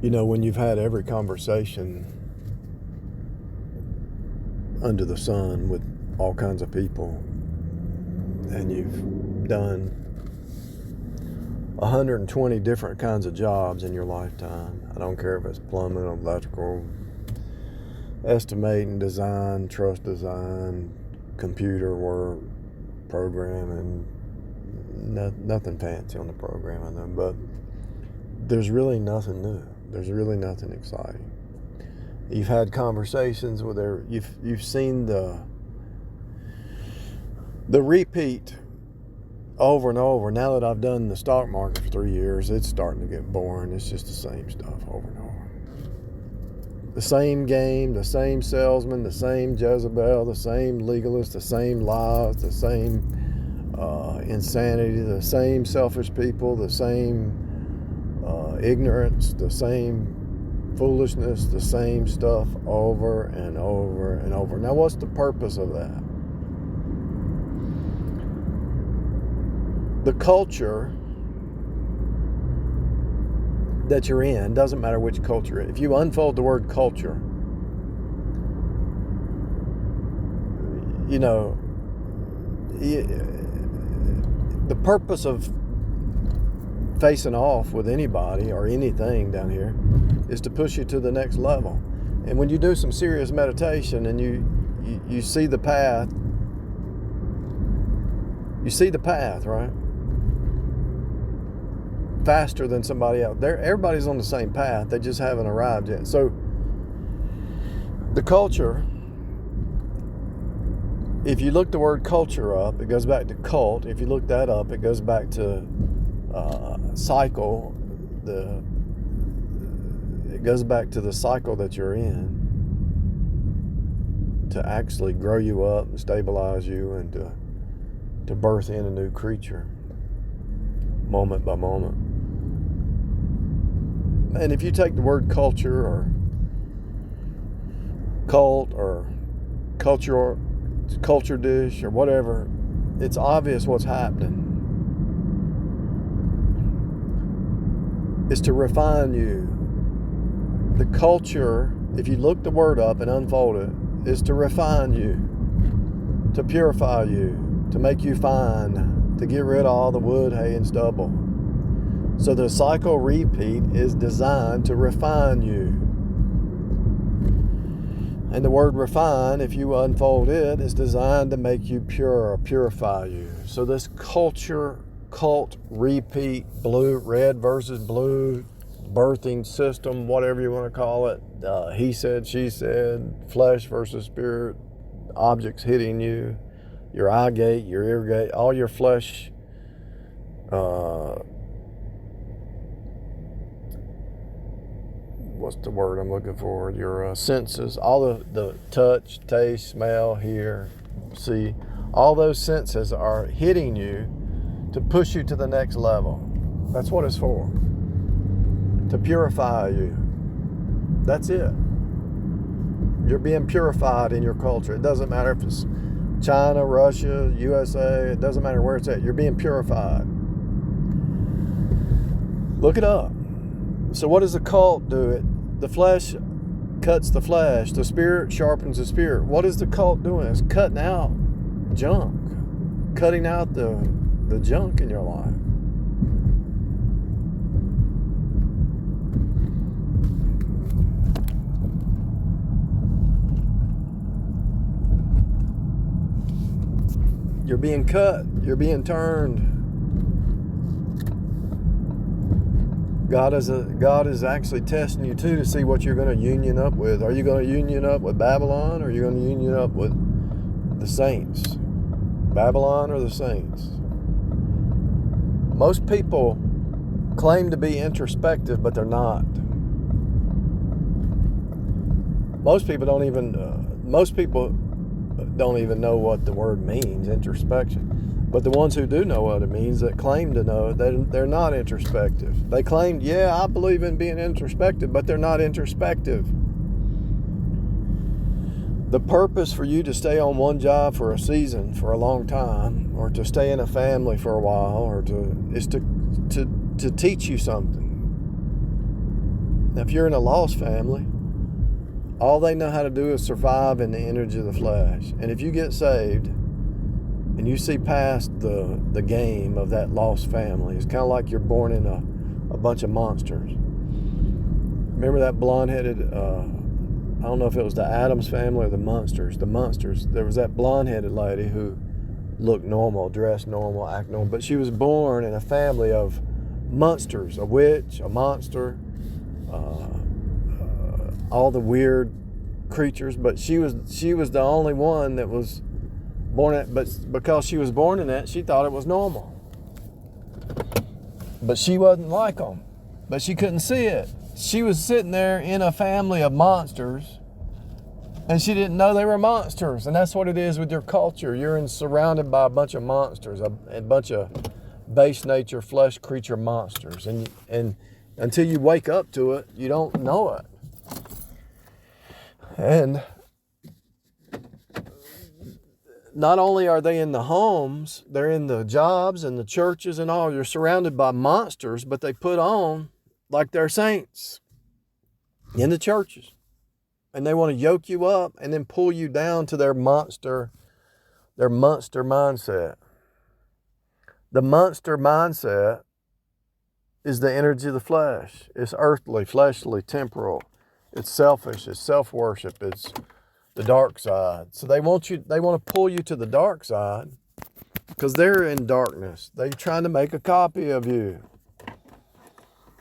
When you've had every conversation under the sun with all kinds of people, and you've done 120 different kinds of jobs in your lifetime. I don't care if it's plumbing, electrical, estimating, design, truss design, computer work, programming, nothing fancy on the programming, but there's really nothing new. There's really nothing exciting. You've had conversations with you've seen the repeat over and over. Now that I've done the stock market for 3 years, it's starting to get boring. It's just the same stuff over and over. The same game, the same salesman, the same Jezebel, the same legalist, the same lies, the same insanity, the same selfish people, the same ignorance, the same foolishness, the same stuff over and over and over. Now, what's the purpose of that? The culture that you're in, doesn't matter which culture. If you unfold the word culture, the purpose of facing off with anybody or anything down here is to push you to the next level. And when you do some serious meditation and you see the path, right? Faster than somebody else. Everybody's on the same path. They just haven't arrived yet. So the culture, if you look the word culture up, it goes back to cult. If you look that up, it goes back to cycle. It goes back to the cycle that you're in to actually grow you up and stabilize you and to birth in a new creature moment by moment. And if you take the word culture or cult or culture dish or whatever, it's obvious what's happening. It's to refine you. The culture, if you look the word up and unfold it, is to refine you, to purify you, to make you fine, to get rid of all the wood, hay, and stubble. So the cycle repeat is designed to refine you. And the word refine, if you unfold it, is designed to make you pure, purify you. So this cult repeat, red versus blue, birthing system, whatever you want to call it, he said, she said, flesh versus spirit, objects hitting you, your eye gate, your ear gate, all your flesh, what's the word I'm looking for? Your senses, all the touch, taste, smell, hear, see, all those senses are hitting you to push you to the next level. That's what it's for. To purify you. That's it. You're being purified in your culture. It doesn't matter if it's China, Russia, USA, it doesn't matter where it's at. You're being purified. Look it up. So what does the cult do? The flesh cuts the flesh. The spirit sharpens the spirit. What is the cult doing? It's cutting out junk. Cutting out the junk in your life. You're being cut. You're being turned. God is actually testing you too to see what you're going to union up with. Are you going to union up with Babylon, or are you going to union up with the saints? Babylon or the saints? Most people claim to be introspective, but they're not. Most people don't even know what the word means, introspection. But the ones who do know what it means, that claim to know it, they're not introspective. They claim, yeah, I believe in being introspective, but they're not introspective. The purpose for you to stay on one job for a season, for a long time, or to stay in a family for a while, is to teach you something. If you're in a lost family, all they know how to do is survive in the energy of the flesh. And if you get saved and you see past the game of that lost family, it's kind of like you're born in a bunch of monsters. Remember that blonde-headed, I don't know if it was the Addams family or the Munsters. The Munsters. There was that blonde-headed lady who looked normal, dressed normal, act normal, but she was born in a family of monsters, a witch, a monster, all the weird creatures. But she was the only one that was born but because she was born in that, she thought it was normal. But she wasn't like them. But she couldn't see it. She was sitting there in a family of monsters, and she didn't know they were monsters. And that's what it is with your culture. You're surrounded by a bunch of monsters, a bunch of base nature, flesh creature monsters. And until you wake up to it, you don't know it. And not only are they in the homes, they're in the jobs and the churches and all. You're surrounded by monsters, but they put on like they're saints in the churches. And they want to yoke you up and then pull you down to their monster mindset. The monster mindset is the energy of the flesh. It's earthly, fleshly, temporal. It's selfish. It's self-worship. It's the dark side. So they want to pull you to the dark side because they're in darkness. They're trying to make a copy of you.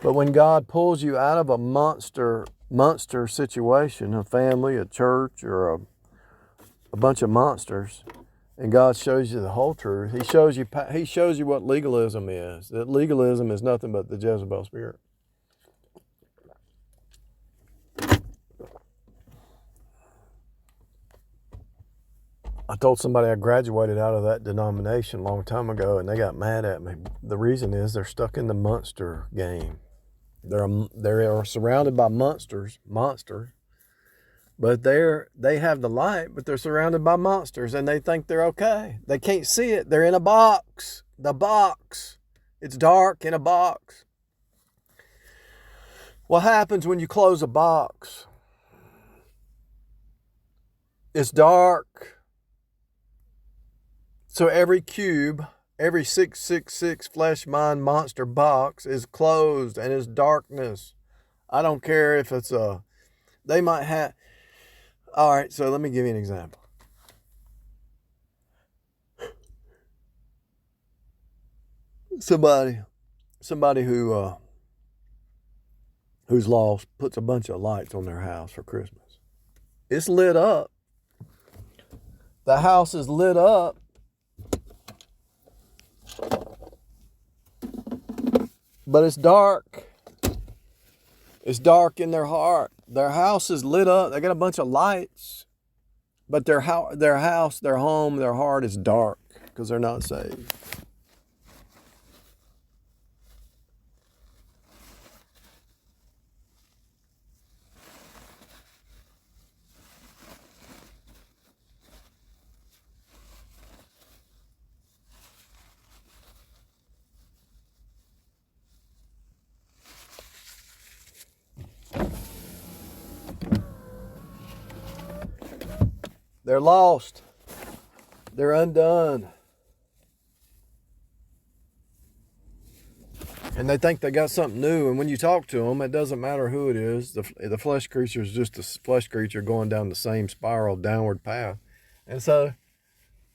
But when God pulls you out of a monster situation, a family, a church, or a bunch of monsters, and God shows you the whole truth, He shows you what legalism is. That legalism is nothing but the Jezebel spirit. I told somebody I graduated out of that denomination a long time ago, and they got mad at me. The reason is they're stuck in the monster game. They are surrounded by monsters, but they have the light, but they're surrounded by monsters, and they think they're okay. They can't see it. They're in a box. The box. It's dark in a box. What happens when you close a box? It's dark. So every cube, every 666 flesh, mind, monster box is closed and is darkness. I don't care if it's they might have. All right, so let me give you an example. Somebody who's lost puts a bunch of lights on their house for Christmas. It's lit up. The house is lit up. But it's dark. It's dark in their heart. Their house is lit up. They got a bunch of lights. But their house, their home, their heart is dark because they're not saved. They're lost. They're undone. And they think they got something new. And when you talk to them, it doesn't matter who it is. The flesh creature is just a flesh creature going down the same spiral downward path. And so,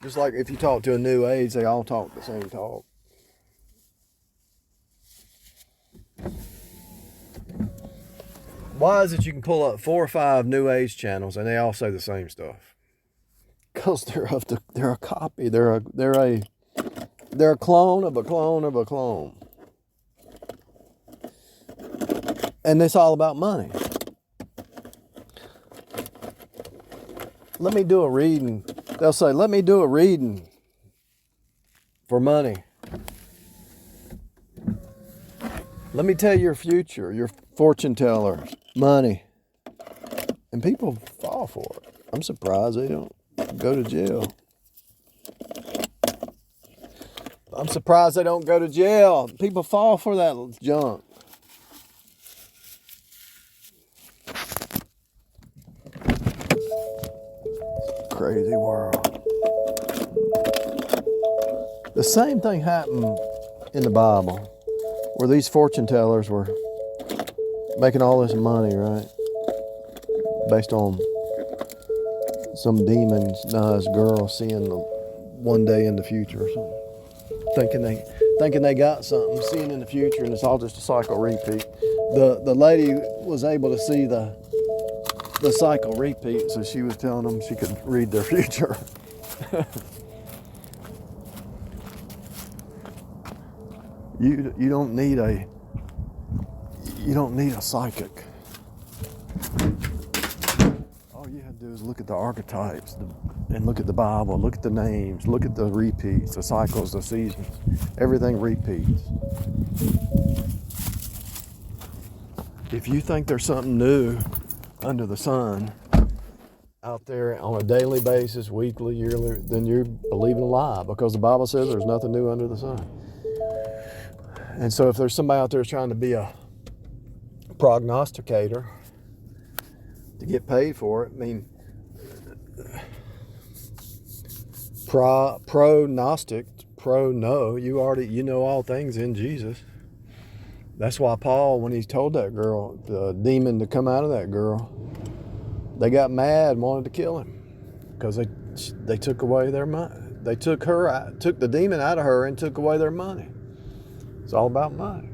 just like if you talk to a new age, they all talk the same talk. Why is it you can pull up 4 or 5 new age channels and they all say the same stuff? Because they're a copy. They're a clone of a clone of a clone. And it's all about money. Let me do a reading. They'll say, let me do a reading for money. Let me tell your future, your fortune teller, money. And people fall for it. I'm surprised they don't go to jail. I'm surprised they don't go to jail. People fall for that junk. crazy world. The same thing happened in the Bible, where these fortune tellers were making all this money, right? Based on some demonized girl seeing one day in the future or something. Thinking they got something, seeing in the future, and it's all just a cycle repeat. The lady was able to see the cycle repeat, so she was telling them she could read their future. You don't need a psychic. All you have to do is look at the archetypes and look at the Bible, look at the names, look at the repeats, the cycles, the seasons. Everything repeats. If you think there's something new under the sun out there on a daily basis, weekly, yearly, then you're believing a lie, because the Bible says there's nothing new under the sun. And so if there's somebody out there trying to be a prognosticator to get paid for it, I mean, pro-Gnostic, pro-no, you know all things in Jesus. That's why Paul, when he told that girl, the demon to come out of that girl, they got mad and wanted to kill him, because they took away their money. They took the demon out of her and took away their money. It's all about money.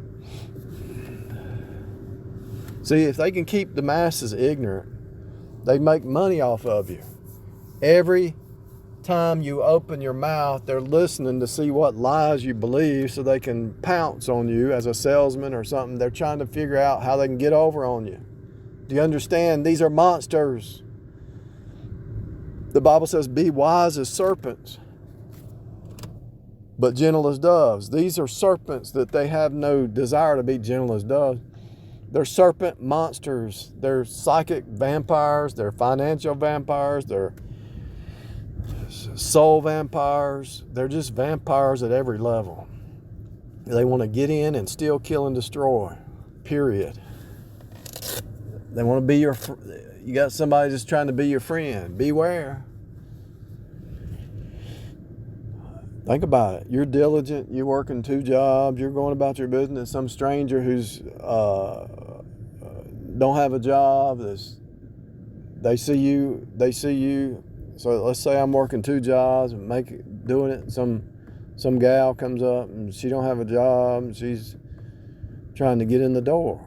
See, if they can keep the masses ignorant, they make money off of you. Every time you open your mouth, they're listening to see what lies you believe so they can pounce on you as a salesman or something. They're trying to figure out how they can get over on you. Do you understand? These are monsters. The Bible says, be wise as serpents, but gentle as doves. These are serpents that they have no desire to be gentle as doves. They're serpent monsters. They're psychic vampires. They're financial vampires. They're soul vampires. They're just vampires at every level. They want to get in and steal, kill, and destroy. Period. They want to be you got somebody just trying to be your friend. Beware. Think about it. You're diligent. You're working 2 jobs. You're going about your business. Some stranger who's don't have a job. They see you. So let's say I'm working 2 jobs and doing it. Some gal comes up and she don't have a job. And she's trying to get in the door.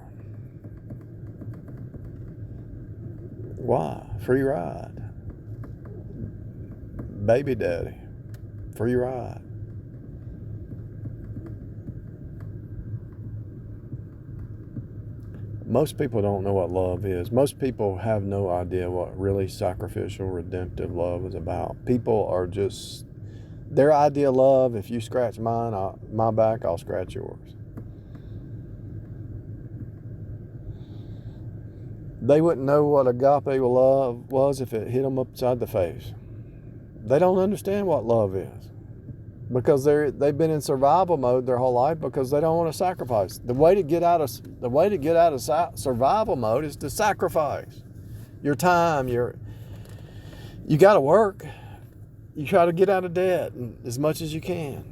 Why? Free ride. Baby daddy. Free ride. Most people don't know what love is. Most people have no idea what really sacrificial, redemptive love is about. People are just, their idea of love, if you scratch my back, I'll scratch yours. They wouldn't know what agape love was if it hit them upside the face. They don't understand what love is, because they've been in survival mode their whole life because they don't want to sacrifice. The way to get out of survival mode is to sacrifice your time. You got to work. You try to get out of debt as much as you can.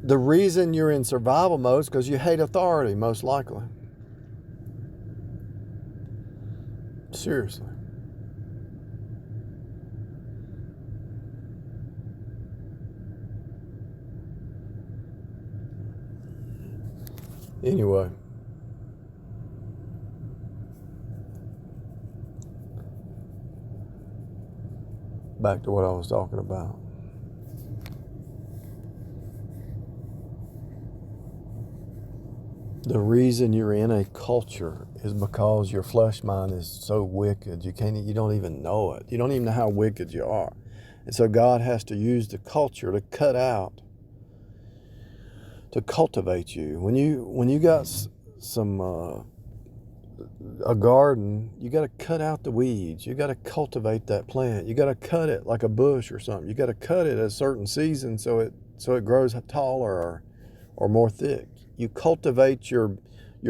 The reason you're in survival mode is because you hate authority, most likely. Seriously. Anyway, back to what I was talking about. The reason you're in a culture is because your flesh mind is so wicked. You don't even know it. You don't even know how wicked you are. And so God has to use the culture to cultivate you. When you got a garden, you got to cut out the weeds. You got to cultivate that plant. You got to cut it like a bush or something. You got to cut it at a certain season so it grows taller or more thick. You cultivate your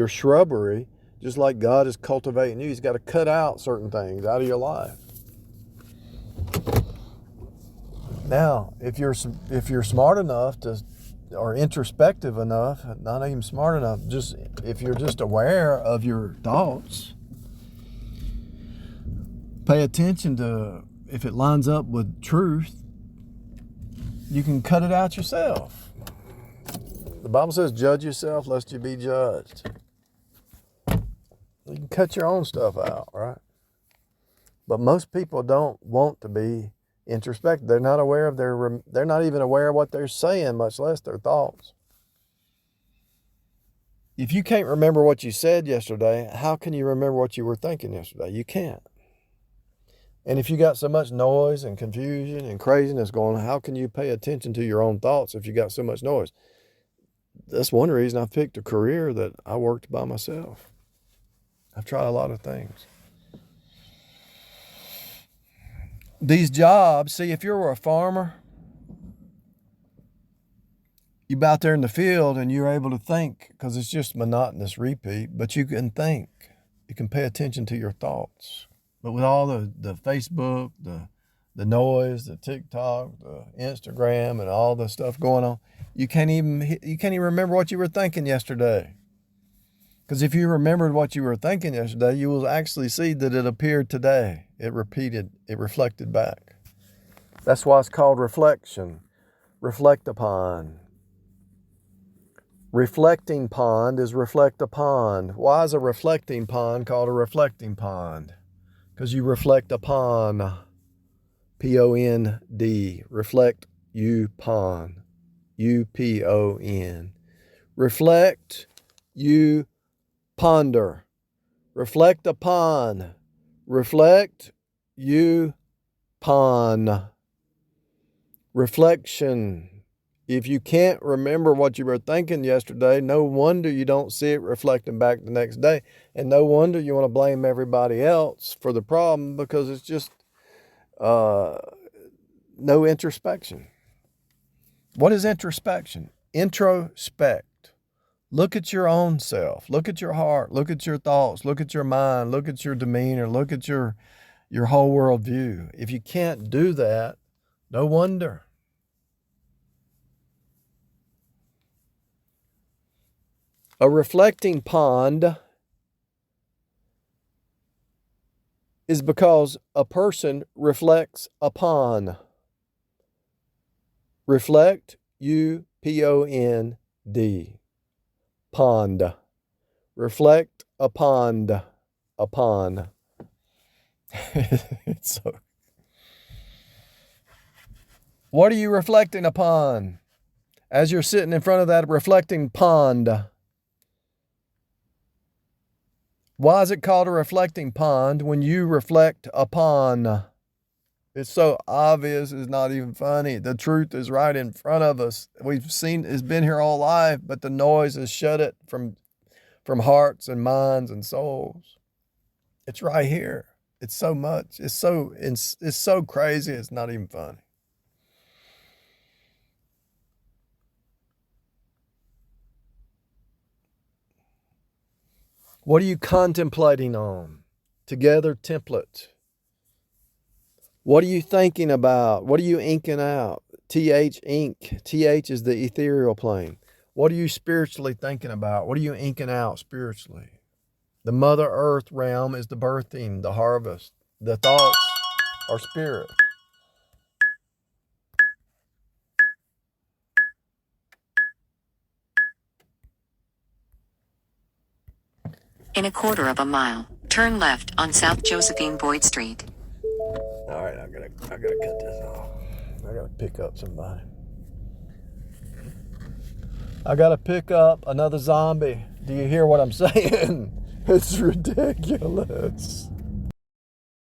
shrubbery just like God is cultivating you. He's got to cut out certain things out of your life. Now, if you're smart enough to, or introspective enough, not even smart enough, just if you're just aware of your thoughts, pay attention to if it lines up with truth, you can cut it out yourself. The Bible says, judge yourself lest you be judged. You can cut your own stuff out, right? But most people don't want to be introspective. They're not aware of they're not even aware of what they're saying, much less their thoughts. If you can't remember what you said yesterday, how can you remember what you were thinking yesterday? You can't. And if you got so much noise and confusion and craziness going on, how can you pay attention to your own thoughts if you got so much noise? That's one reason I picked a career that I worked by myself. I've tried a lot of things. These jobs, see, if you're a farmer, you're out there in the field and you're able to think, because it's just monotonous repeat, but you can think. You can pay attention to your thoughts. But with all the Facebook, the noise, the TikTok, the Instagram, and all the stuff going on, you can't even remember what you were thinking yesterday. Because if you remembered what you were thinking yesterday, you will actually see that it appeared today. It reflected back. That's why it's called reflection. Reflect upon. Reflecting pond is reflect upon. Why is a reflecting pond called a reflecting pond? Because you reflect upon. P-O-N-D. Reflect you pond. U-P-O-N. Reflect, you ponder. Reflect upon. Reflect, you pond. Reflection. If you can't remember what you were thinking yesterday, no wonder you don't see it reflecting back the next day. And no wonder you want to blame everybody else for the problem, because it's just no introspection. What is introspection? Introspect. Look at your own self. Look at your heart. Look at your thoughts. Look at your mind. Look at your demeanor. Look at your whole world view. If you can't do that, no wonder. A reflecting pond is because a person reflects upon. Reflect, U-P-O-N-D. Pond. Reflect upon. Upon. It's so. What are you reflecting upon as you're sitting in front of that reflecting pond? Why is it called a reflecting pond when you reflect upon? It's so obvious, it's not even funny. The truth is right in front of us. We've seen, it's been here all life, but the noise has shut it from hearts and minds and souls. It's right here. It's so much. It's so crazy, it's not even funny. What are you contemplating on? Together template. What are you thinking about? What are you inking out? TH ink. TH is the ethereal plane. What are you spiritually thinking about? What are you inking out spiritually? The Mother Earth realm is the birthing, the harvest. The thoughts are spirit. In a quarter of a mile, turn left on South Josephine Boyd Street. All right, I gotta cut this off. I gotta pick up somebody. I gotta pick up another zombie. Do you hear what I'm saying? It's ridiculous.